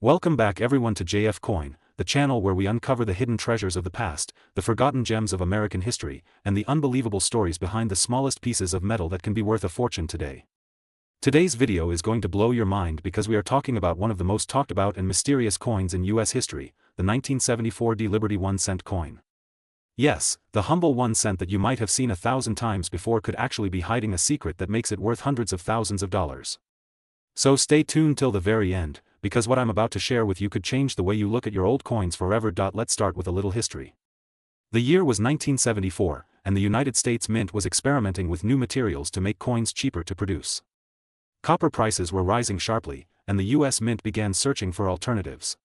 Welcome back everyone to JF Coin, the channel where we uncover the hidden treasures of the past, the forgotten gems of American history, and the unbelievable stories behind the smallest pieces of metal that can be worth a fortune today. Today's video is going to blow your mind because we are talking about one of the most talked about and mysterious coins in US history, the 1974 Liberty 1-cent coin. Yes, the humble 1 cent that you might have seen 1,000 times before could actually be hiding a secret that makes it worth hundreds of thousands of dollars. So stay tuned till the very end, because what I'm about to share with you could change the way you look at your old coins forever. Let's start with a little history. The year was 1974, and the United States Mint was experimenting with new materials to make coins cheaper to produce. Copper prices were rising sharply, and the US Mint began searching for alternatives.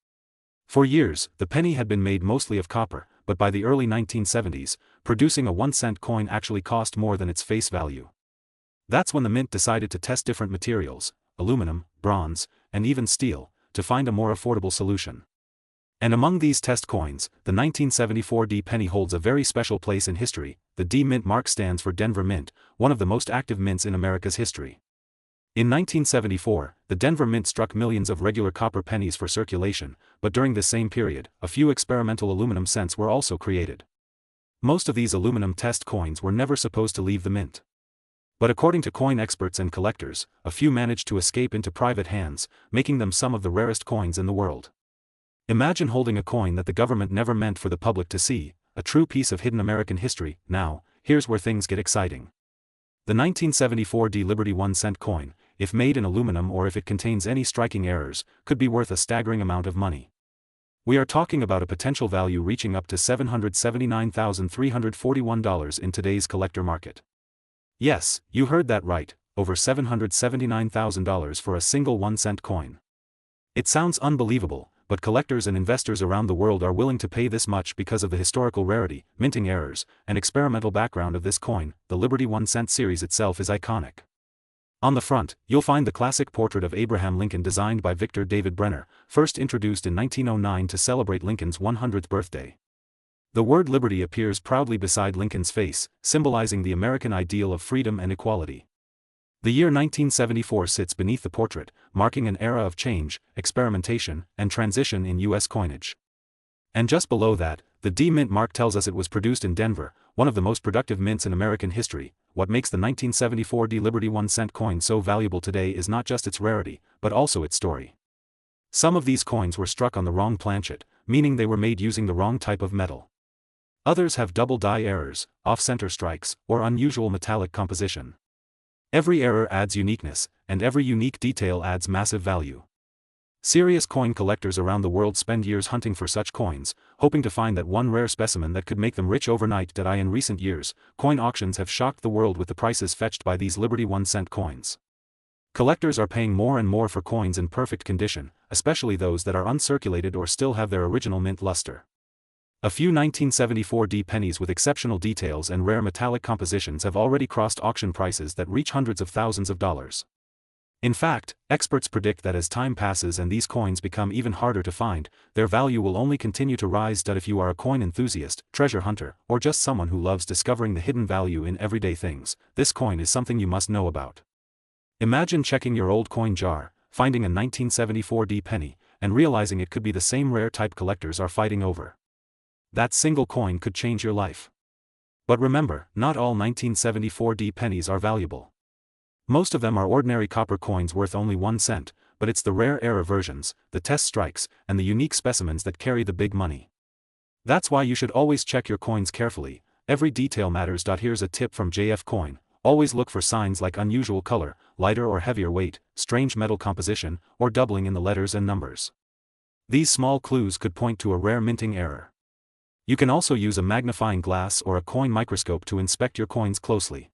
For years, the penny had been made mostly of copper, but by the early 1970s, producing a 1-cent coin actually cost more than its face value. That's when the Mint decided to test different materials, aluminum, bronze, and even steel, to find a more affordable solution. And among these test coins, the 1974 D penny holds a very special place in history. The D Mint mark stands for Denver Mint, one of the most active mints in America's history. In 1974, the Denver Mint struck millions of regular copper pennies for circulation, but during this same period, a few experimental aluminum cents were also created. Most of these aluminum test coins were never supposed to leave the mint. But according to coin experts and collectors, a few managed to escape into private hands, making them some of the rarest coins in the world. Imagine holding a coin that the government never meant for the public to see, a true piece of hidden American history. Now, here's where things get exciting. The 1974 D Liberty 1-cent coin, if made in aluminum or if it contains any striking errors, could be worth a staggering amount of money. We are talking about a potential value reaching up to $779,341 in today's collector market. Yes, you heard that right, over $779,000 for a single 1-cent coin. It sounds unbelievable, but collectors and investors around the world are willing to pay this much because of the historical rarity, minting errors, and experimental background of this coin. The Liberty 1-cent series itself is iconic. On the front, you'll find the classic portrait of Abraham Lincoln designed by Victor David Brenner, first introduced in 1909 to celebrate Lincoln's 100th birthday. The word liberty appears proudly beside Lincoln's face, symbolizing the American ideal of freedom and equality. The year 1974 sits beneath the portrait, marking an era of change, experimentation, and transition in U.S. coinage. And just below that, the D Mint mark tells us it was produced in Denver, one of the most productive mints in American history. What makes the 1974 D Liberty 1-cent coin so valuable today is not just its rarity, but also its story. Some of these coins were struck on the wrong planchet, meaning they were made using the wrong type of metal. Others have double die errors, off-center strikes, or unusual metallic composition. Every error adds uniqueness, and every unique detail adds massive value. Serious coin collectors around the world spend years hunting for such coins, hoping to find that one rare specimen that could make them rich overnight. In recent years, coin auctions have shocked the world with the prices fetched by these Liberty 1-cent coins. Collectors are paying more and more for coins in perfect condition, especially those that are uncirculated or still have their original mint luster. A few 1974 D pennies with exceptional details and rare metallic compositions have already crossed auction prices that reach hundreds of thousands of dollars. In fact, experts predict that as time passes and these coins become even harder to find, their value will only continue to rise. If you are a coin enthusiast, treasure hunter, or just someone who loves discovering the hidden value in everyday things, this coin is something you must know about. Imagine checking your old coin jar, finding a 1974 D penny, and realizing it could be the same rare type collectors are fighting over. That single coin could change your life. But remember, not all 1974 D pennies are valuable. Most of them are ordinary copper coins worth only 1 cent, but it's the rare error versions, the test strikes, and the unique specimens that carry the big money. That's why you should always check your coins carefully. Every detail matters. Here's a tip from JF Coin. Always look for signs like unusual color, lighter or heavier weight, strange metal composition, or doubling in the letters and numbers. These small clues could point to a rare minting error. You can also use a magnifying glass or a coin microscope to inspect your coins closely.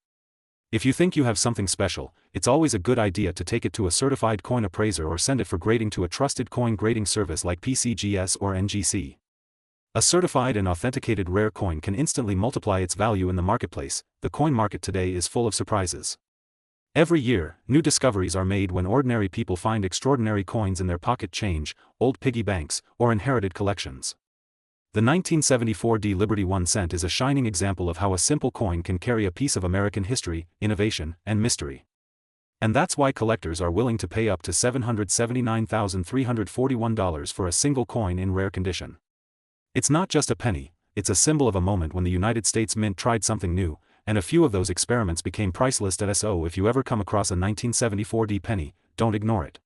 If you think you have something special, it's always a good idea to take it to a certified coin appraiser or send it for grading to a trusted coin grading service like PCGS or NGC. A certified and authenticated rare coin can instantly multiply its value in the marketplace. The coin market today is full of surprises. Every year, new discoveries are made when ordinary people find extraordinary coins in their pocket change, old piggy banks, or inherited collections. The 1974 D Liberty 1-cent is a shining example of how a simple coin can carry a piece of American history, innovation, and mystery. And that's why collectors are willing to pay up to $779,341 for a single coin in rare condition. It's not just a penny, it's a symbol of a moment when the United States Mint tried something new, and a few of those experiments became priceless. So if you ever come across a 1974 penny, don't ignore it.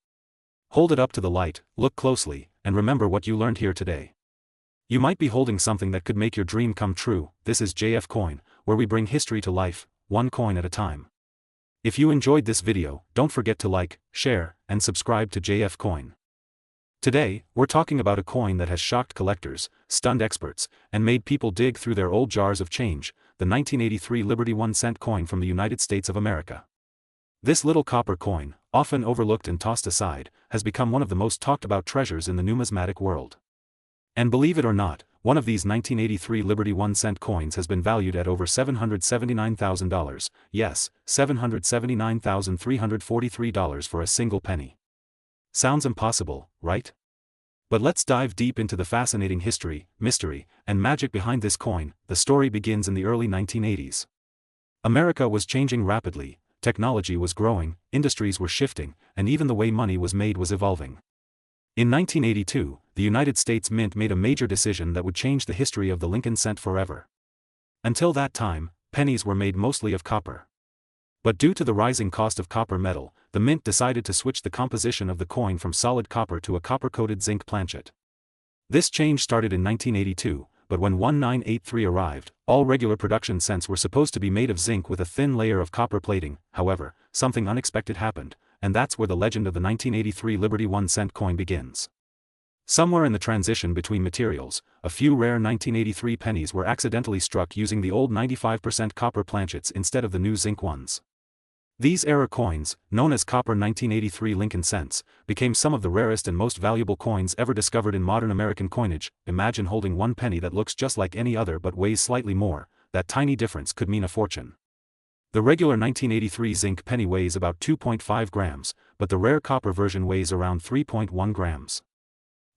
Hold it up to the light, look closely, and remember what you learned here today. You might be holding something that could make your dream come true. This is JF Coin, where we bring history to life, one coin at a time. If you enjoyed this video, don't forget to like, share, and subscribe to JF Coin. Today, we're talking about a coin that has shocked collectors, stunned experts, and made people dig through their old jars of change, the 1983 Liberty 1-cent coin from the United States of America. This little copper coin, often overlooked and tossed aside, has become one of the most talked about treasures in the numismatic world. And believe it or not, one of these 1983 Liberty 1-cent coins has been valued at over $779,000, yes, $779,343 for a single penny. Sounds impossible, right? But let's dive deep into the fascinating history, mystery, and magic behind this coin. The story begins in the early 1980s. America was changing rapidly, technology was growing, industries were shifting, and even the way money was made was evolving. In 1982, the United States Mint made a major decision that would change the history of the Lincoln cent forever. Until that time, pennies were made mostly of copper. But due to the rising cost of copper metal, the Mint decided to switch the composition of the coin from solid copper to a copper-coated zinc planchet. This change started in 1982, but when 1983 arrived, all regular production cents were supposed to be made of zinc with a thin layer of copper plating. However, something unexpected happened, and that's where the legend of the 1983 Liberty 1-cent coin begins. Somewhere in the transition between materials, a few rare 1983 pennies were accidentally struck using the old 95% copper planchets instead of the new zinc ones. These era coins, known as copper 1983 Lincoln cents, became some of the rarest and most valuable coins ever discovered in modern American coinage. Imagine holding one penny that looks just like any other but weighs slightly more. That tiny difference could mean a fortune. The regular 1983 zinc penny weighs about 2.5 grams, but the rare copper version weighs around 3.1 grams.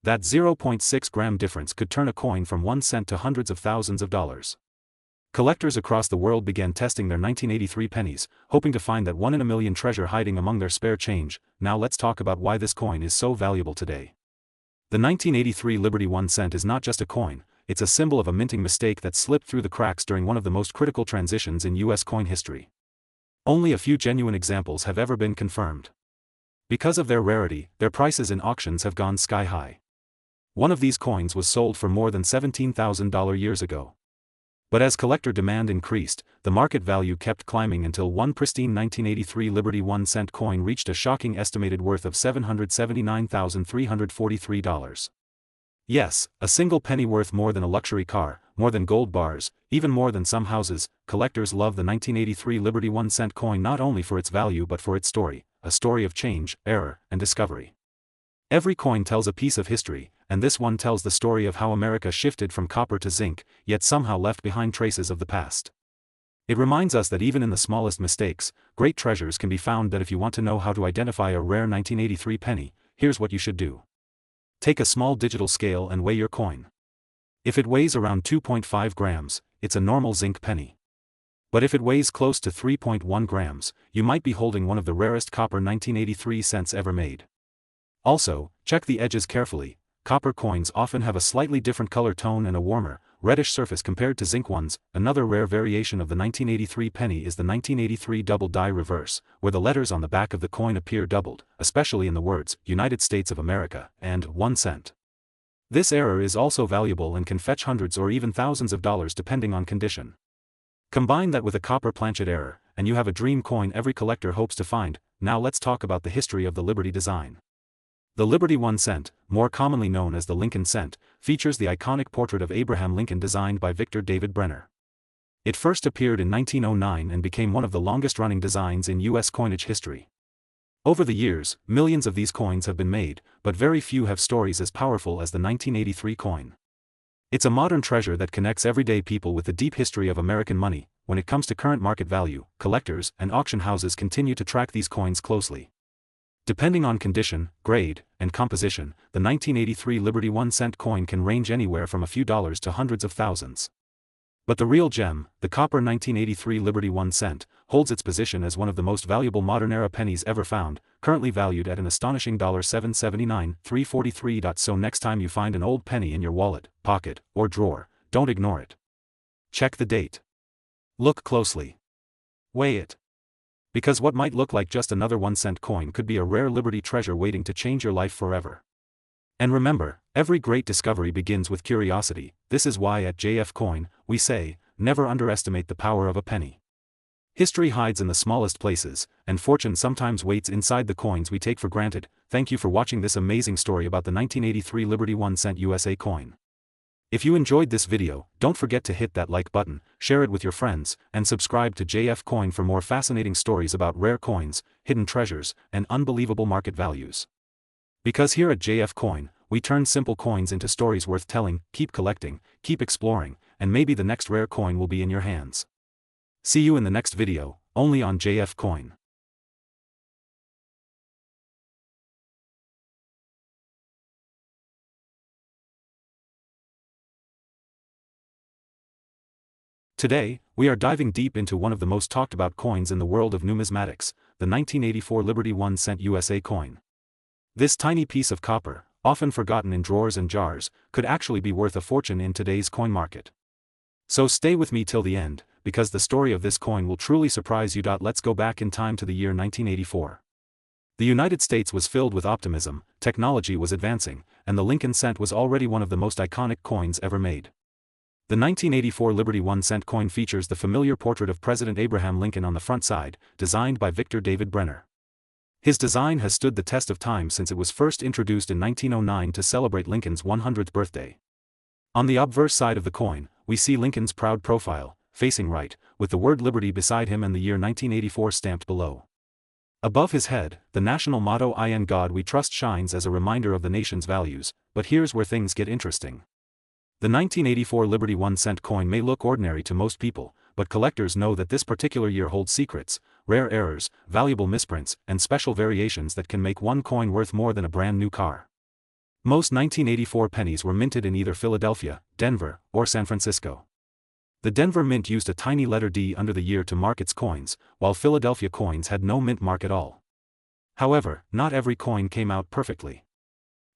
That 0.6 gram difference could turn a coin from 1 cent to hundreds of thousands of dollars. Collectors across the world began testing their 1983 pennies, hoping to find that one-in-a-million treasure hiding among their spare change. Now let's talk about why this coin is so valuable today. The 1983 Liberty 1 cent is not just a coin, it's a symbol of a minting mistake that slipped through the cracks during one of the most critical transitions in U.S. coin history. Only a few genuine examples have ever been confirmed. Because of their rarity, their prices in auctions have gone sky high. One of these coins was sold for more than $17,000 years ago. But as collector demand increased, the market value kept climbing until one pristine 1983 Liberty 1-cent coin reached a shocking estimated worth of $779,343. Yes, a single penny worth more than a luxury car, more than gold bars, even more than some houses. Collectors love the 1983 Liberty 1-cent coin not only for its value but for its story, a story of change, error, and discovery. Every coin tells a piece of history, and this one tells the story of how America shifted from copper to zinc, yet somehow left behind traces of the past. It reminds us that even in the smallest mistakes, great treasures can be found. That if you want to know how to identify a rare 1983 penny, here's what you should do. Take a small digital scale and weigh your coin. If it weighs around 2.5 grams, it's a normal zinc penny. But if it weighs close to 3.1 grams, you might be holding one of the rarest copper 1983 cents ever made. Also, check the edges carefully. Copper coins often have a slightly different color tone and a warmer, reddish surface compared to zinc ones. Another rare variation of the 1983 penny is the 1983 double die reverse, where the letters on the back of the coin appear doubled, especially in the words United States of America and 1 cent. This error is also valuable and can fetch hundreds or even thousands of dollars depending on condition. Combine that with a copper planchet error, and you have a dream coin every collector hopes to find. Now let's talk about the history of the Liberty design. The Liberty 1 cent, more commonly known as the Lincoln cent, features the iconic portrait of Abraham Lincoln designed by Victor David Brenner. It first appeared in 1909 and became one of the longest-running designs in U.S. coinage history. Over the years, millions of these coins have been made, but very few have stories as powerful as the 1983 coin. It's a modern treasure that connects everyday people with the deep history of American money. When it comes to current market value, collectors and auction houses continue to track these coins closely. Depending on condition, grade, and composition, the 1983 Liberty 1 cent coin can range anywhere from a few dollars to hundreds of thousands. But the real gem, the copper 1983 Liberty 1 cent, holds its position as one of the most valuable modern-era pennies ever found, currently valued at an astonishing $779,343. So next time you find an old penny in your wallet, pocket, or drawer, don't ignore it. Check the date. Look closely. Weigh it. Because what might look like just another 1-cent coin could be a rare Liberty treasure waiting to change your life forever. And remember, every great discovery begins with curiosity. This is why at JF Coin, we say, never underestimate the power of a penny. History hides in the smallest places, and fortune sometimes waits inside the coins we take for granted. Thank you for watching this amazing story about the 1983 Liberty 1-cent USA coin. If you enjoyed this video, don't forget to hit that like button, share it with your friends, and subscribe to JF Coin for more fascinating stories about rare coins, hidden treasures, and unbelievable market values. Because here at JF Coin, we turn simple coins into stories worth telling. Keep collecting, keep exploring, and maybe the next rare coin will be in your hands. See you in the next video, only on JF Coin. Today, we are diving deep into one of the most talked about coins in the world of numismatics, the 1984 Liberty 1-cent USA coin. This tiny piece of copper, often forgotten in drawers and jars, could actually be worth a fortune in today's coin market. So stay with me till the end, because the story of this coin will truly surprise you. Let's go back in time to the year 1984. The United States was filled with optimism, technology was advancing, and the Lincoln cent was already one of the most iconic coins ever made. The 1984 Liberty 1-cent coin features the familiar portrait of President Abraham Lincoln on the front side, designed by Victor David Brenner. His design has stood the test of time since it was first introduced in 1909 to celebrate Lincoln's 100th birthday. On the obverse side of the coin, we see Lincoln's proud profile, facing right, with the word Liberty beside him and the year 1984 stamped below. Above his head, the national motto "In God We Trust" shines as a reminder of the nation's values. But here's where things get interesting. The 1984 Liberty 1-cent coin may look ordinary to most people, but collectors know that this particular year holds secrets, rare errors, valuable misprints, and special variations that can make one coin worth more than a brand new car. Most 1984 pennies were minted in either Philadelphia, Denver, or San Francisco. The Denver mint used a tiny letter D under the year to mark its coins, while Philadelphia coins had no mint mark at all. However, not every coin came out perfectly.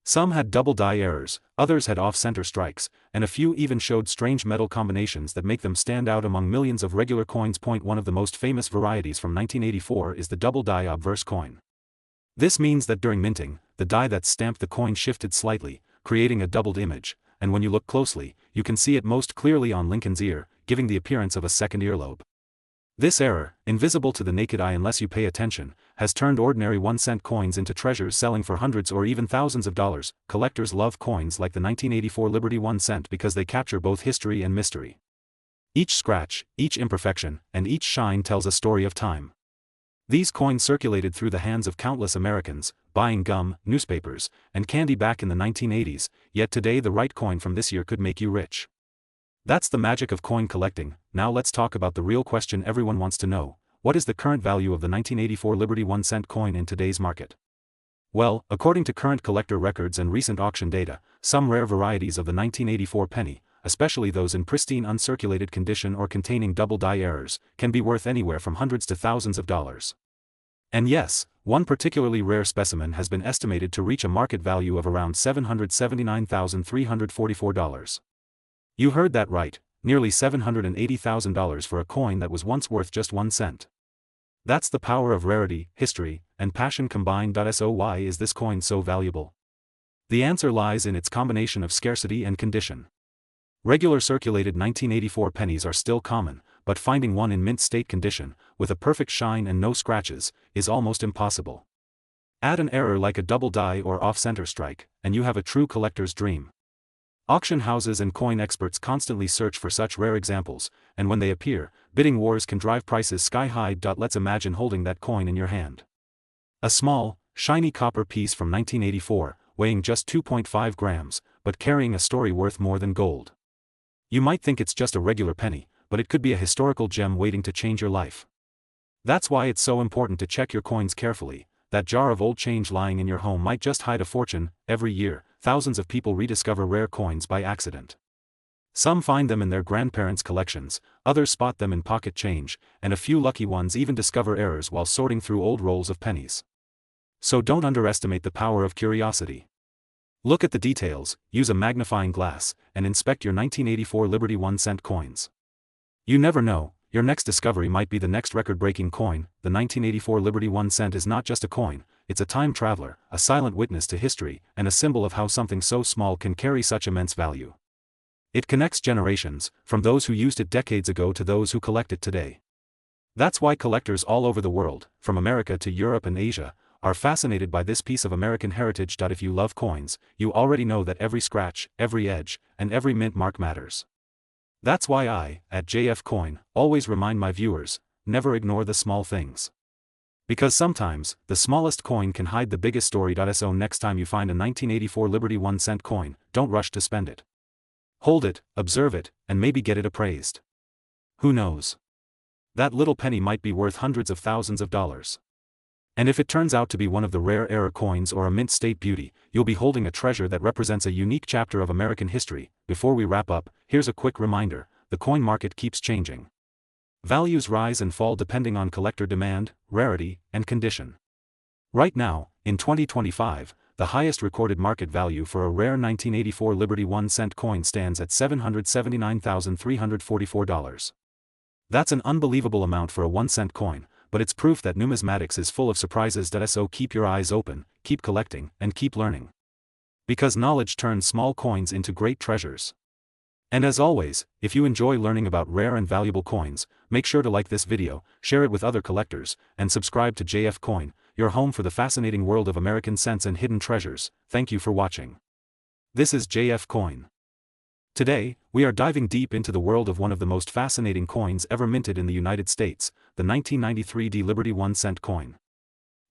Some had double die errors, others had off-center strikes, and a few even showed strange metal combinations that make them stand out among millions of regular coins. One of the most famous varieties from 1984 is the double die obverse coin. This means that during minting, the die that stamped the coin shifted slightly, creating a doubled image, and when you look closely, you can see it most clearly on Lincoln's ear, giving the appearance of a second earlobe. This error, invisible to the naked eye unless you pay attention, has turned ordinary 1-cent coins into treasures selling for hundreds or even thousands of dollars. Collectors love coins like the 1984 Liberty 1-cent because they capture both history and mystery. Each scratch, each imperfection, and each shine tells a story of time. These coins circulated through the hands of countless Americans, buying gum, newspapers, and candy back in the 1980s, yet today the right coin from this year could make you rich. That's the magic of coin collecting. Now let's talk about the real question everyone wants to know: what is the current value of the 1984 Liberty 1-cent coin in today's market? Well, according to current collector records and recent auction data, some rare varieties of the 1984 penny, especially those in pristine uncirculated condition or containing double die errors, can be worth anywhere from hundreds to thousands of dollars. And yes, one particularly rare specimen has been estimated to reach a market value of around $779,344. You heard that right, nearly $780,000 for a coin that was once worth just 1 cent. That's the power of rarity, history, and passion combined. So why is this coin so valuable? The answer lies in its combination of scarcity and condition. Regular circulated 1984 pennies are still common, but finding one in mint state condition, with a perfect shine and no scratches, is almost impossible. Add an error like a double die or off-center strike, and you have a true collector's dream. Auction houses and coin experts constantly search for such rare examples, and when they appear, bidding wars can drive prices sky high. Let's imagine holding that coin in your hand. A small, shiny copper piece from 1984, weighing just 2.5 grams, but carrying a story worth more than gold. You might think it's just a regular penny, but it could be a historical gem waiting to change your life. That's why it's so important to check your coins carefully. That jar of old change lying in your home might just hide a fortune. Every year, thousands of people rediscover rare coins by accident. Some find them in their grandparents' collections, others spot them in pocket change, and a few lucky ones even discover errors while sorting through old rolls of pennies. So don't underestimate the power of curiosity. Look at the details, use a magnifying glass, and inspect your 1984 Liberty 1-cent coins. You never know, your next discovery might be the next record-breaking coin. The 1984 Liberty 1 cent is not just a coin, it's a time traveler, a silent witness to history, and a symbol of how something so small can carry such immense value. It connects generations, from those who used it decades ago to those who collect it today. That's why collectors all over the world, from America to Europe and Asia, are fascinated by this piece of American heritage. If you love coins, you already know that every scratch, every edge, and every mint mark matters. That's why I, at JF Coin, always remind my viewers, never ignore the small things. Because sometimes, the smallest coin can hide the biggest story. So next time you find a 1984 Liberty 1-cent coin, don't rush to spend it. Hold it, observe it, and maybe get it appraised. Who knows? That little penny might be worth hundreds of thousands of dollars. And if it turns out to be one of the rare error coins or a mint state beauty, you'll be holding a treasure that represents a unique chapter of American history. Before we wrap up, here's a quick reminder: the coin market keeps changing. Values rise and fall depending on collector demand, rarity, and condition. Right now, in 2025, the highest recorded market value for a rare 1984 Liberty 1-cent coin stands at $779,344. That's an unbelievable amount for a 1-cent coin, but it's proof that numismatics is full of surprises. So keep your eyes open, keep collecting, and keep learning. Because knowledge turns small coins into great treasures. And as always, if you enjoy learning about rare and valuable coins, make sure to like this video, share it with other collectors, and subscribe to JF Coin, your home for the fascinating world of American cents and hidden treasures. Thank you for watching. This is JF Coin. Today, we are diving deep into the world of one of the most fascinating coins ever minted in the United States, the 1993 Liberty 1-cent coin.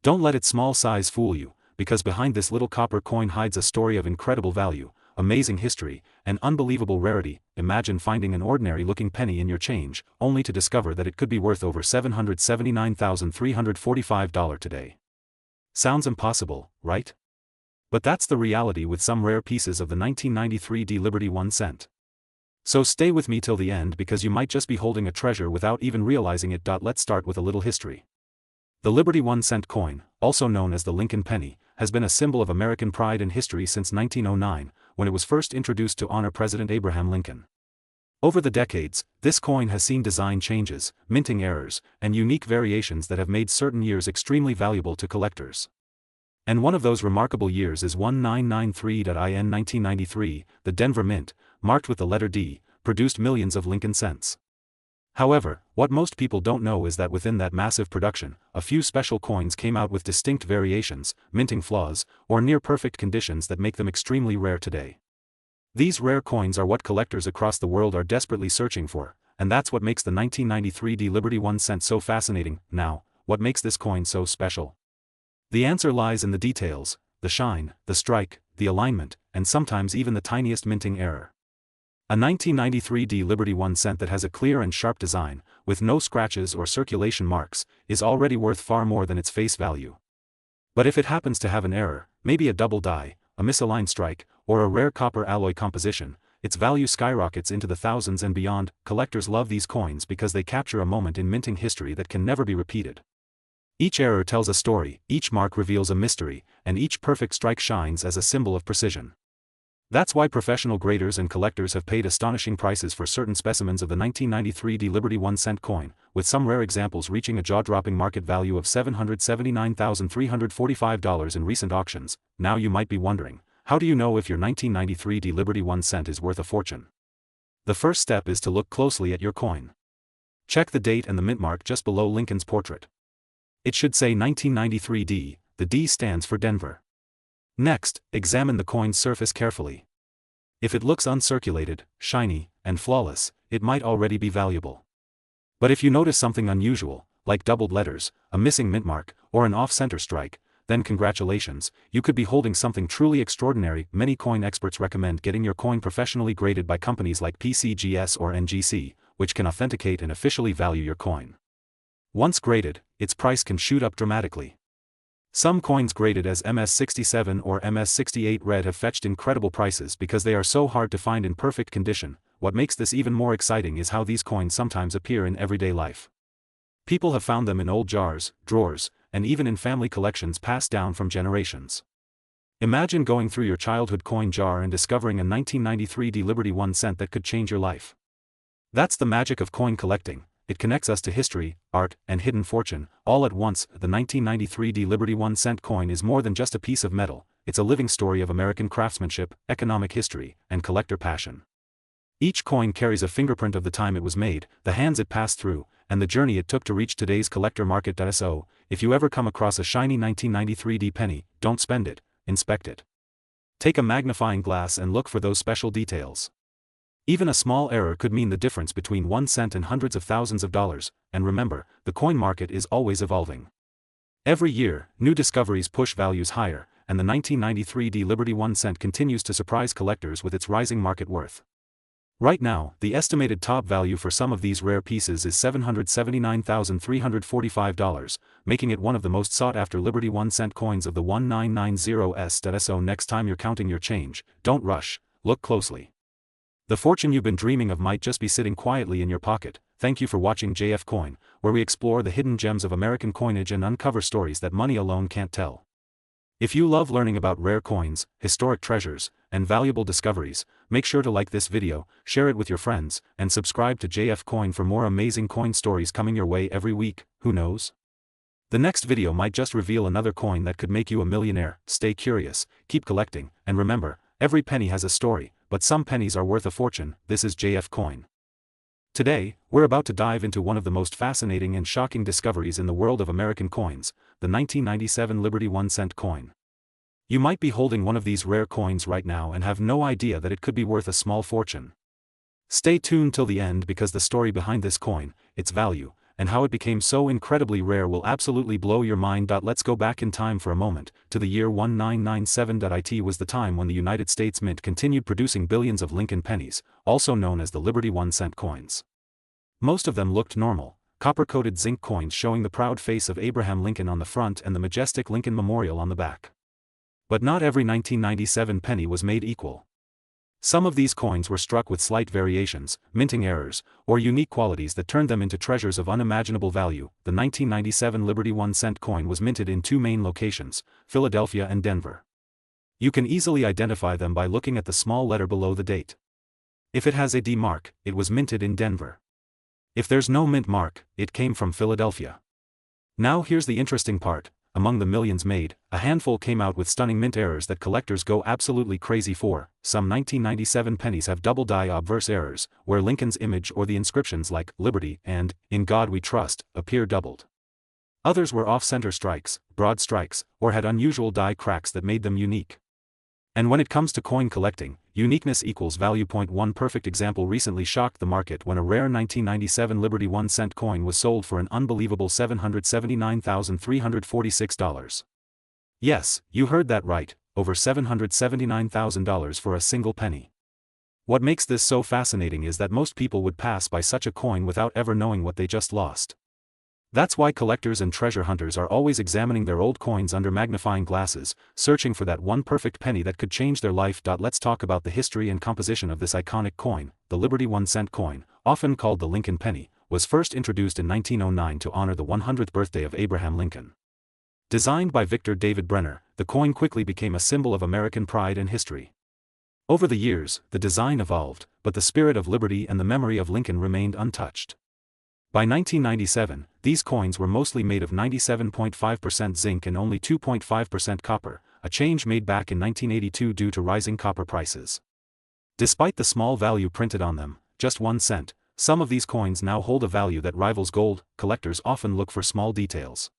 Don't let its small size fool you, because behind this little copper coin hides a story of incredible value, amazing history, and unbelievable rarity. Imagine finding an ordinary-looking penny in your change, only to discover that it could be worth over $779,345 today. Sounds impossible, right? But that's the reality with some rare pieces of the 1993 Liberty 1 cent. So stay with me till the end because you might just be holding a treasure without even realizing it. Let's start with a little history. The Liberty 1-cent coin, also known as the Lincoln penny, has been a symbol of American pride and history since 1909, when it was first introduced to honor President Abraham Lincoln. Over the decades, this coin has seen design changes, minting errors, and unique variations that have made certain years extremely valuable to collectors. And one of those remarkable years is 1993. In 1993, the Denver Mint, marked with the letter D, produced millions of Lincoln cents. However, what most people don't know is that within that massive production, a few special coins came out with distinct variations, minting flaws, or near-perfect conditions that make them extremely rare today. These rare coins are what collectors across the world are desperately searching for, and that's what makes the 1993 Liberty 1 cent so fascinating. Now, what makes this coin so special? The answer lies in the details: the shine, the strike, the alignment, and sometimes even the tiniest minting error. A 1993 Liberty 1 cent that has a clear and sharp design, with no scratches or circulation marks, is already worth far more than its face value. But if it happens to have an error, maybe a double die, a misaligned strike, or a rare copper alloy composition, its value skyrockets into the thousands and beyond. Collectors love these coins because they capture a moment in minting history that can never be repeated. Each error tells a story, each mark reveals a mystery, and each perfect strike shines as a symbol of precision. That's why professional graders and collectors have paid astonishing prices for certain specimens of the 1993 Liberty 1 cent coin, with some rare examples reaching a jaw-dropping market value of $779,345 in recent auctions. Now you might be wondering, how do you know if your 1993 Liberty 1 cent is worth a fortune? The first step is to look closely at your coin. Check the date and the mint mark just below Lincoln's portrait. It should say 1993 D, the D stands for Denver. Next, examine the coin's surface carefully. If it looks uncirculated, shiny, and flawless, it might already be valuable. But if you notice something unusual, like doubled letters, a missing mint mark, or an off-center strike, then congratulations, you could be holding something truly extraordinary. Many coin experts recommend getting your coin professionally graded by companies like PCGS or NGC, which can authenticate and officially value your coin. Once graded, its price can shoot up dramatically. Some coins graded as MS67 or MS68 red have fetched incredible prices because they are so hard to find in perfect condition, what makes this even more exciting is how these coins sometimes appear in everyday life. People have found them in old jars, drawers, and even in family collections passed down from generations. Imagine going through your childhood coin jar and discovering a 1993 Liberty 1 cent that could change your life. That's the magic of coin collecting. It connects us to history, art, and hidden fortune, all at once. The 1993 Liberty 1 cent coin is more than just a piece of metal, it's a living story of American craftsmanship, economic history, and collector passion. Each coin carries a fingerprint of the time it was made, the hands it passed through, and the journey it took to reach today's collector market. So, if you ever come across a shiny 1993 penny, don't spend it, inspect it. Take a magnifying glass and look for those special details. Even a small error could mean the difference between 1 cent and hundreds of thousands of dollars, and remember, the coin market is always evolving. Every year, new discoveries push values higher, and the 1993 Liberty 1 cent continues to surprise collectors with its rising market worth. Right now, the estimated top value for some of these rare pieces is $779,345, making it one of the most sought-after Liberty 1 cent coins of the 1990s. So next time you're counting your change, don't rush, look closely. The fortune you've been dreaming of might just be sitting quietly in your pocket. Thank you for watching JF Coin, where we explore the hidden gems of American coinage and uncover stories that money alone can't tell. If you love learning about rare coins, historic treasures, and valuable discoveries, make sure to like this video, share it with your friends, and subscribe to JF Coin for more amazing coin stories coming your way every week. Who knows? The next video might just reveal another coin that could make you a millionaire. Stay curious, keep collecting, and remember, every penny has a story, but some pennies are worth a fortune. This is JF Coin. Today, we're about to dive into one of the most fascinating and shocking discoveries in the world of American coins, the 1997 Liberty 1 cent coin. You might be holding one of these rare coins right now and have no idea that it could be worth a small fortune. Stay tuned till the end because the story behind this coin, its value, and how it became so incredibly rare will absolutely blow your mind. Let's go back in time for a moment, to the year 1997. It was the time when the United States Mint continued producing billions of Lincoln pennies, also known as the Liberty 1 cent coins. Most of them looked normal, copper-coated zinc coins showing the proud face of Abraham Lincoln on the front and the majestic Lincoln Memorial on the back. But not every 1997 penny was made equal. Some of these coins were struck with slight variations, minting errors, or unique qualities that turned them into treasures of unimaginable value. The 1997 Liberty 1 cent coin was minted in two main locations, Philadelphia and Denver. You can easily identify them by looking at the small letter below the date. If it has a D mark, it was minted in Denver. If there's no mint mark, it came from Philadelphia. Now here's the interesting part. Among the millions made, a handful came out with stunning mint errors that collectors go absolutely crazy for. Some 1997 pennies have double die obverse errors, where Lincoln's image or the inscriptions like "Liberty" and "In God We Trust" appear doubled. Others were off-center strikes, broad strikes, or had unusual die cracks that made them unique. And when it comes to coin collecting, uniqueness equals value. One perfect example recently shocked the market when a rare 1997 Liberty 1 cent coin was sold for an unbelievable $779,346. Yes, you heard that right, over $779,000 for a single penny. What makes this so fascinating is that most people would pass by such a coin without ever knowing what they just lost. That's why collectors and treasure hunters are always examining their old coins under magnifying glasses, searching for that one perfect penny that could change their life. Let's talk about the history and composition of this iconic coin. The Liberty 1 cent coin, often called the Lincoln penny, was first introduced in 1909 to honor the 100th birthday of Abraham Lincoln. Designed by Victor David Brenner, the coin quickly became a symbol of American pride and history. Over the years, the design evolved, but the spirit of liberty and the memory of Lincoln remained untouched. By 1997, these coins were mostly made of 97.5% zinc and only 2.5% copper, a change made back in 1982 due to rising copper prices. Despite the small value printed on them, just 1 cent, some of these coins now hold a value that rivals gold. Collectors often look for small details.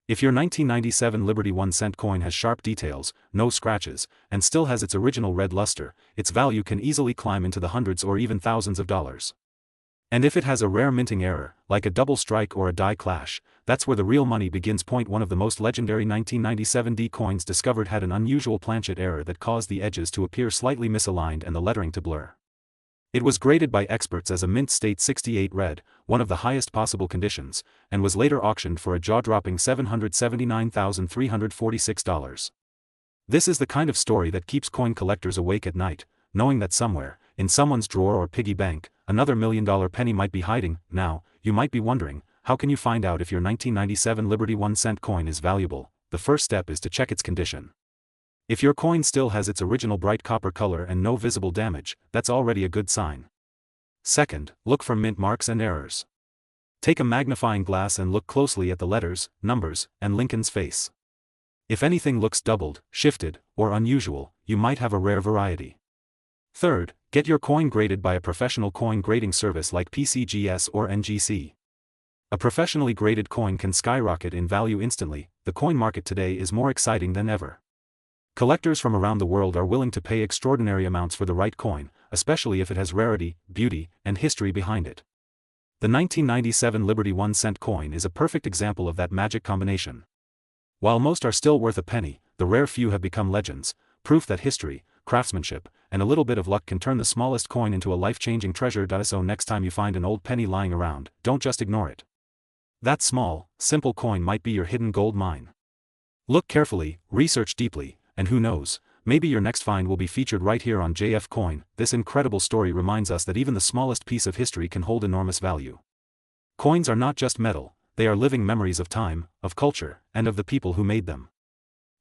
If your 1997 Liberty 1 cent coin has sharp details, no scratches, and still has its original red luster, its value can easily climb into the hundreds or even thousands of dollars. And if it has a rare minting error, like a double strike or a die clash, that's where the real money begins. One of the most legendary 1997 D coins discovered had an unusual planchet error that caused the edges to appear slightly misaligned and the lettering to blur. It was graded by experts as a mint state 68 red, one of the highest possible conditions, and was later auctioned for a jaw-dropping $779,346. This is the kind of story that keeps coin collectors awake at night, knowing that somewhere, in someone's drawer or piggy bank, another $1 million penny might be hiding. Now, you might be wondering, how can you find out if your 1997 Liberty 1-cent coin is valuable? The first step is to check its condition. If your coin still has its original bright copper color and no visible damage, that's already a good sign. Second, look for mint marks and errors. Take a magnifying glass and look closely at the letters, numbers, and Lincoln's face. If anything looks doubled, shifted, or unusual, you might have a rare variety. Third, get your coin graded by a professional coin grading service like PCGS or NGC. A professionally graded coin can skyrocket in value instantly. The coin market today is more exciting than ever. Collectors from around the world are willing to pay extraordinary amounts for the right coin, especially if it has rarity, beauty, and history behind it. The 1997 Liberty 1-cent coin is a perfect example of that magic combination. While most are still worth a penny, the rare few have become legends, proof that history, craftsmanship, and a little bit of luck can turn the smallest coin into a life-changing treasure. So next time you find an old penny lying around, don't just ignore it. That small, simple coin might be your hidden gold mine. Look carefully, research deeply, and who knows, maybe your next find will be featured right here on JF Coin. This incredible story reminds us that even the smallest piece of history can hold enormous value. Coins are not just metal, they are living memories of time, of culture, and of the people who made them.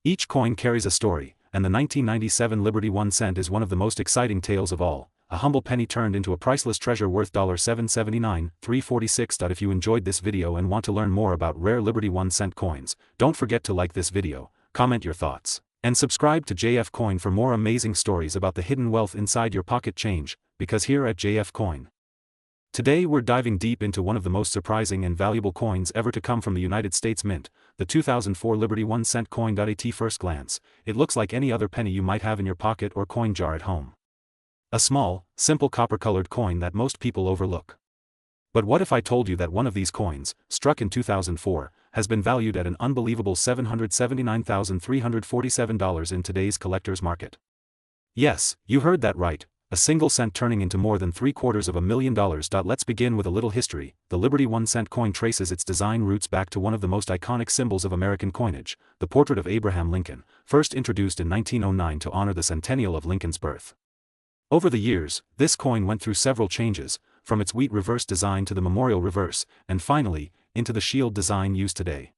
Each coin carries a story, and the 1997 Liberty 1-cent is one of the most exciting tales of all, a humble penny turned into a priceless treasure worth $779, $346. If you enjoyed this video and want to learn more about rare Liberty 1-cent coins, don't forget to like this video, comment your thoughts, and subscribe to JF Coin for more amazing stories about the hidden wealth inside your pocket change, because here at JF Coin. Today we're diving deep into one of the most surprising and valuable coins ever to come from the United States Mint, the 2004 Liberty 1-cent coin. At first glance, it looks like any other penny you might have in your pocket or coin jar at home. A small, simple copper-colored coin that most people overlook. But what if I told you that one of these coins, struck in 2004, has been valued at an unbelievable $779,347 in today's collector's market? Yes, you heard that right, a single cent turning into more than $750,000. Let's begin with a little history. The Liberty 1-cent coin traces its design roots back to one of the most iconic symbols of American coinage, the portrait of Abraham Lincoln, first introduced in 1909 to honor the centennial of Lincoln's birth. Over the years, this coin went through several changes, from its wheat reverse design to the memorial reverse, and finally, into the shield design used today.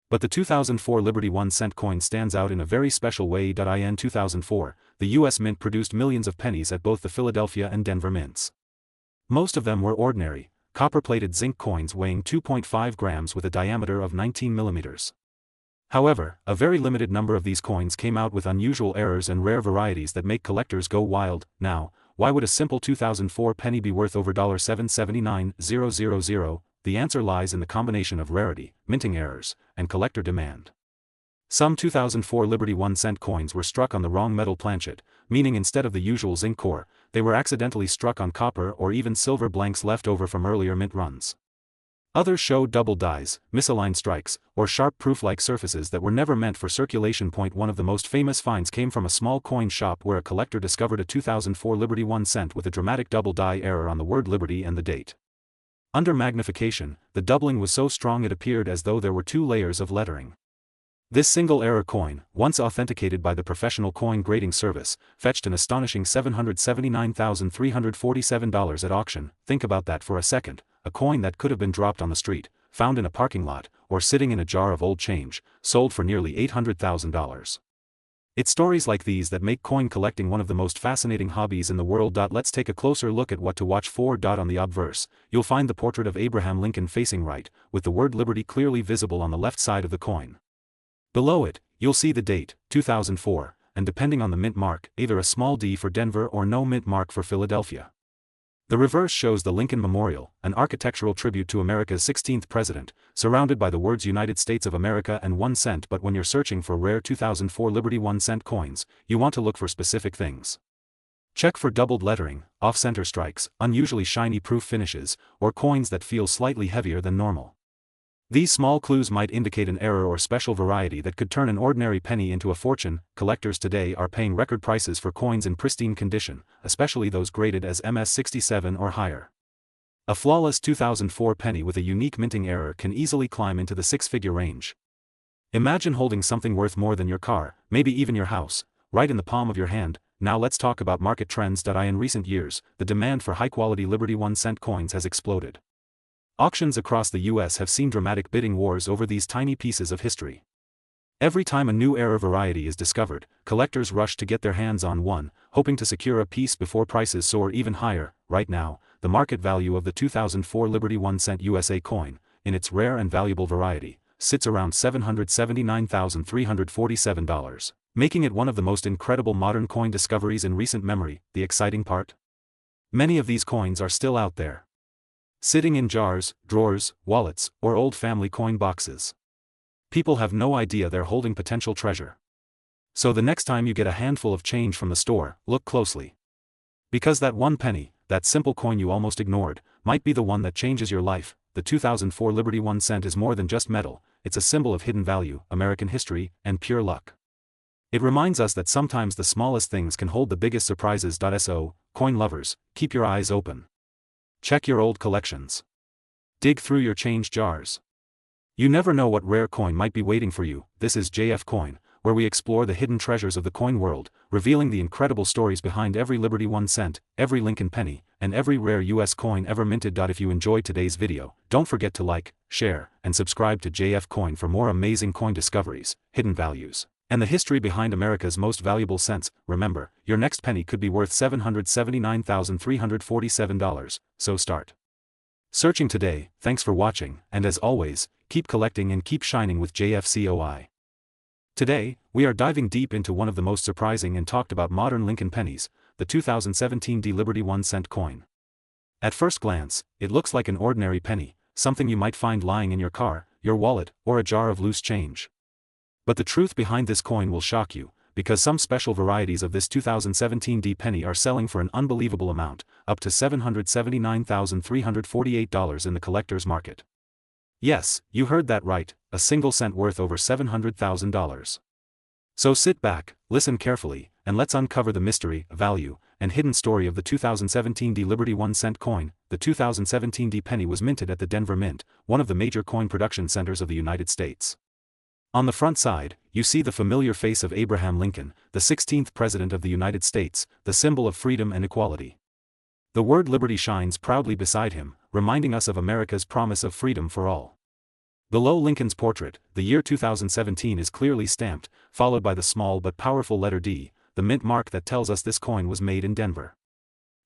But the 2004 Liberty 1-cent coin stands out in a very special way. In 2004, the U.S. Mint produced millions of pennies at both the Philadelphia and Denver mints. Most of them were ordinary, copper-plated zinc coins weighing 2.5 grams with a diameter of 19 millimeters. However, a very limited number of these coins came out with unusual errors and rare varieties that make collectors go wild. Now, why would a simple 2004 penny be worth over $779,000? The answer lies in the combination of rarity, minting errors, and collector demand. Some 2004 Liberty 1-cent coins were struck on the wrong metal planchet, meaning instead of the usual zinc core, they were accidentally struck on copper or even silver blanks left over from earlier mint runs. Others showed double dies, misaligned strikes, or sharp proof-like surfaces that were never meant for circulation. One of the most famous finds came from a small coin shop where a collector discovered a 2004 Liberty 1-cent with a dramatic double die error on the word Liberty and the date. Under magnification, the doubling was so strong it appeared as though there were two layers of lettering. This single error coin, once authenticated by the professional coin grading service, fetched an astonishing $779,347 at auction. Think about that for a second. A coin that could have been dropped on the street, found in a parking lot, or sitting in a jar of old change, sold for nearly $800,000. It's stories like these that make coin collecting one of the most fascinating hobbies in the world. Let's take a closer look at what to watch for. On the obverse, you'll find the portrait of Abraham Lincoln facing right, with the word Liberty clearly visible on the left side of the coin. Below it, you'll see the date, 2004, and depending on the mint mark, either a small D for Denver or no mint mark for Philadelphia. The reverse shows the Lincoln Memorial, an architectural tribute to America's 16th president, surrounded by the words United States of America and 1 cent. But when you're searching for rare 2004 Liberty 1-cent coins, you want to look for specific things. Check for doubled lettering, off-center strikes, unusually shiny proof finishes, or coins that feel slightly heavier than normal. These small clues might indicate an error or special variety that could turn an ordinary penny into a fortune. Collectors today are paying record prices for coins in pristine condition, especially those graded as MS67 or higher. A flawless 2004 penny with a unique minting error can easily climb into the six-figure range. Imagine holding something worth more than your car, maybe even your house, right in the palm of your hand. now let's talk about market trends. In recent years, the demand for high-quality Liberty 1-cent coins has exploded. Auctions across the US have seen dramatic bidding wars over these tiny pieces of history. Every time a new rare variety is discovered, collectors rush to get their hands on one, hoping to secure a piece before prices soar even higher. Right now, the market value of the 2004 Liberty 1-cent USA coin, in its rare and valuable variety, sits around $779,347, making it one of the most incredible modern coin discoveries in recent memory. The exciting part? Many of these coins are still out there, sitting in jars, drawers, wallets, or old family coin boxes. People have no idea they're holding potential treasure. So the next time you get a handful of change from the store, look closely. Because that one penny, that simple coin you almost ignored, might be the one that changes your life. The 2004 Liberty 1 cent is more than just metal, it's a symbol of hidden value, American history, and pure luck. It reminds us that sometimes the smallest things can hold the biggest surprises. So, coin lovers, keep your eyes open. Check your old collections. Dig through your change jars. You never know what rare coin might be waiting for you. This is JF Coin, where we explore the hidden treasures of the coin world, revealing the incredible stories behind every Liberty 1 cent, every Lincoln penny, and every rare US coin ever minted. If you enjoyed today's video, don't forget to like, share, and subscribe to JF Coin for more amazing coin discoveries, hidden values, and the history behind America's most valuable cents. Remember, your next penny could be worth $779,347, so start searching today. Thanks for watching, and as always, keep collecting and keep shining with JFCOI. Today, we are diving deep into one of the most surprising and talked about modern Lincoln pennies, the 2017 Liberty 1 cent coin. At first glance, it looks like an ordinary penny, something you might find lying in your car, your wallet, or a jar of loose change. But the truth behind this coin will shock you, because some special varieties of this 2017 penny are selling for an unbelievable amount, up to $779,348 in the collector's market. Yes, you heard that right, a single cent worth over $700,000. So sit back, listen carefully, and let's uncover the mystery, value, and hidden story of the 2017 Liberty 1 cent coin. The 2017 penny was minted at the Denver Mint, one of the major coin production centers of the United States. On the front side, you see the familiar face of Abraham Lincoln, the 16th President of the United States, the symbol of freedom and equality. The word liberty shines proudly beside him, reminding us of America's promise of freedom for all. Below Lincoln's portrait, the year 2017 is clearly stamped, followed by the small but powerful letter D, the mint mark that tells us this coin was made in Denver.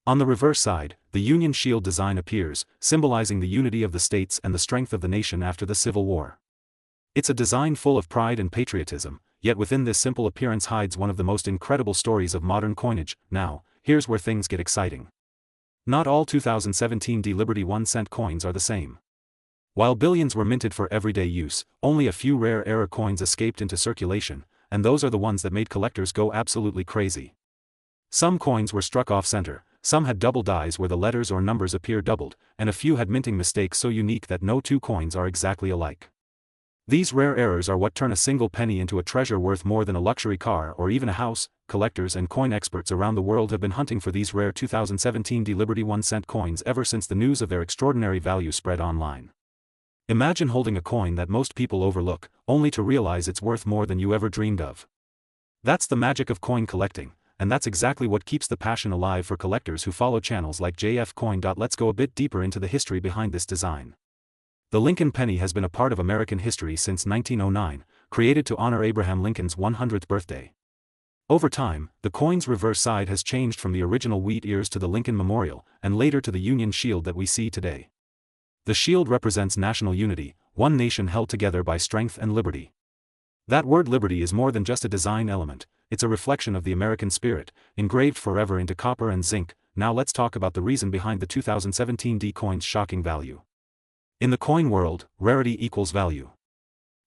On the reverse side, the Union Shield design appears, symbolizing the unity of the states and the strength of the nation after the Civil War. It's a design full of pride and patriotism, yet within this simple appearance hides one of the most incredible stories of modern coinage. Now, here's where things get exciting. Not all 2017 Liberty 1 cent coins are the same. While billions were minted for everyday use, only a few rare era coins escaped into circulation, and those are the ones that made collectors go absolutely crazy. Some coins were struck off-center, some had double dies where the letters or numbers appear doubled, and a few had minting mistakes so unique that no two coins are exactly alike. These rare errors are what turn a single penny into a treasure worth more than a luxury car or even a house. Collectors and coin experts around the world have been hunting for these rare 2017 Liberty 1 cent coins ever since the news of their extraordinary value spread online. Imagine holding a coin that most people overlook, only to realize it's worth more than you ever dreamed of. That's the magic of coin collecting, and that's exactly what keeps the passion alive for collectors who follow channels like JF Coin. Let's go a bit deeper into the history behind this design. The Lincoln penny has been a part of American history since 1909, created to honor Abraham Lincoln's 100th birthday. Over time, the coin's reverse side has changed from the original wheat ears to the Lincoln Memorial, and later to the Union Shield that we see today. The shield represents national unity, one nation held together by strength and liberty. That word liberty is more than just a design element, it's a reflection of the American spirit, engraved forever into copper and zinc. Now let's talk about the reason behind the 2017 coin's shocking value. In the coin world, rarity equals value.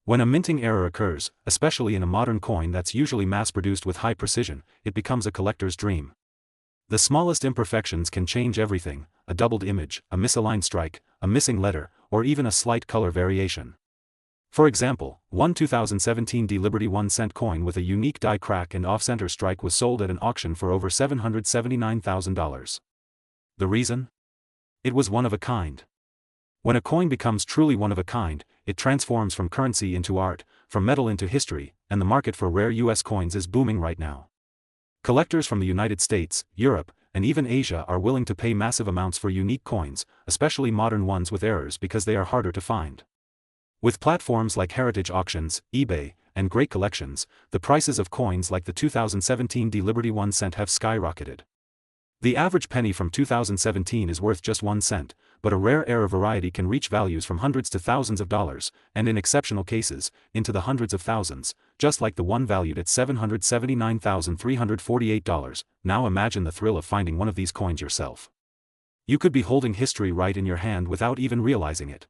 When a minting error occurs, especially in a modern coin that's usually mass-produced with high precision, it becomes a collector's dream. The smallest imperfections can change everything: a doubled image, a misaligned strike, a missing letter, or even a slight color variation. For example, one 2017 Liberty 1 cent coin with a unique die crack and off-center strike was sold at an auction for over $779,000. The reason? It was one of a kind. When a coin becomes truly one of a kind, it transforms from currency into art, from metal into history, and the market for rare US coins is booming right now. Collectors from the United States, Europe, and even Asia are willing to pay massive amounts for unique coins, especially modern ones with errors because they are harder to find. With platforms like Heritage Auctions, eBay, and great collections, the prices of coins like the 2017 D Liberty 1 cent have skyrocketed. The average penny from 2017 is worth just 1 cent, but a rare error variety can reach values from hundreds to thousands of dollars, and in exceptional cases, into the hundreds of thousands, just like the one valued at $779,348. Now imagine the thrill of finding one of these coins yourself. You could be holding history right in your hand without even realizing it.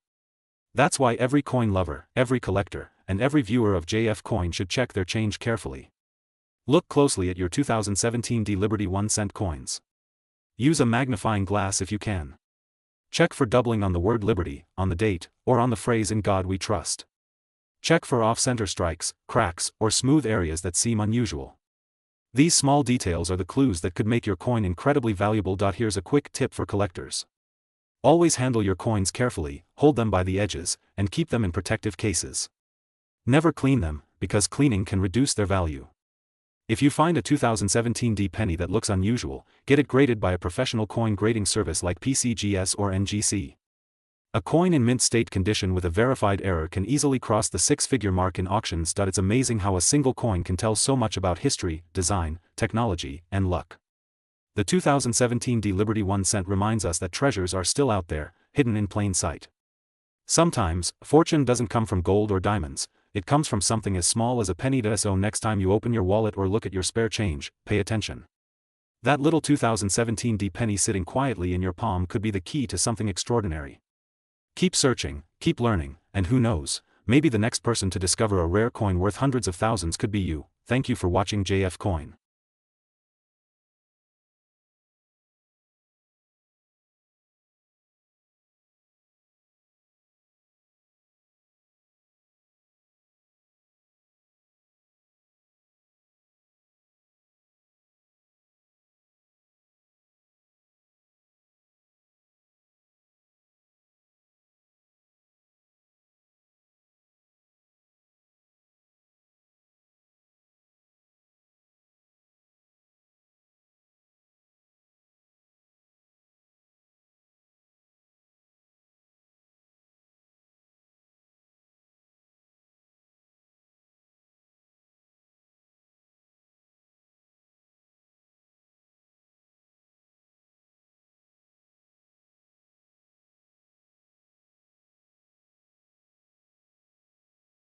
That's why every coin lover, every collector, and every viewer of JF Coin should check their change carefully. Look closely at your 2017 D Liberty 1 cent coins. Use a magnifying glass if you can. Check for doubling on the word Liberty, on the date, or on the phrase "In God We Trust." Check for off-center strikes, cracks, or smooth areas that seem unusual. These small details are the clues that could make your coin incredibly valuable. Here's a quick tip for collectors. Always handle your coins carefully, hold them by the edges, and keep them in protective cases. Never clean them, because cleaning can reduce their value. If you find a 2017 D penny that looks unusual, get it graded by a professional coin grading service like PCGS or NGC. A coin in mint state condition with a verified error can easily cross the six-figure mark in auctions. It's amazing how a single coin can tell so much about history, design, technology, and luck. The 2017 D Liberty 1 cent reminds us that treasures are still out there, hidden in plain sight. Sometimes, fortune doesn't come from gold or diamonds. It comes from something as small as a penny. So next time you open your wallet or look at your spare change, pay attention. That little 2017 D penny sitting quietly in your palm could be the key to something extraordinary. Keep searching, keep learning, and who knows, maybe the next person to discover a rare coin worth hundreds of thousands could be you. Thank you for watching JF Coin.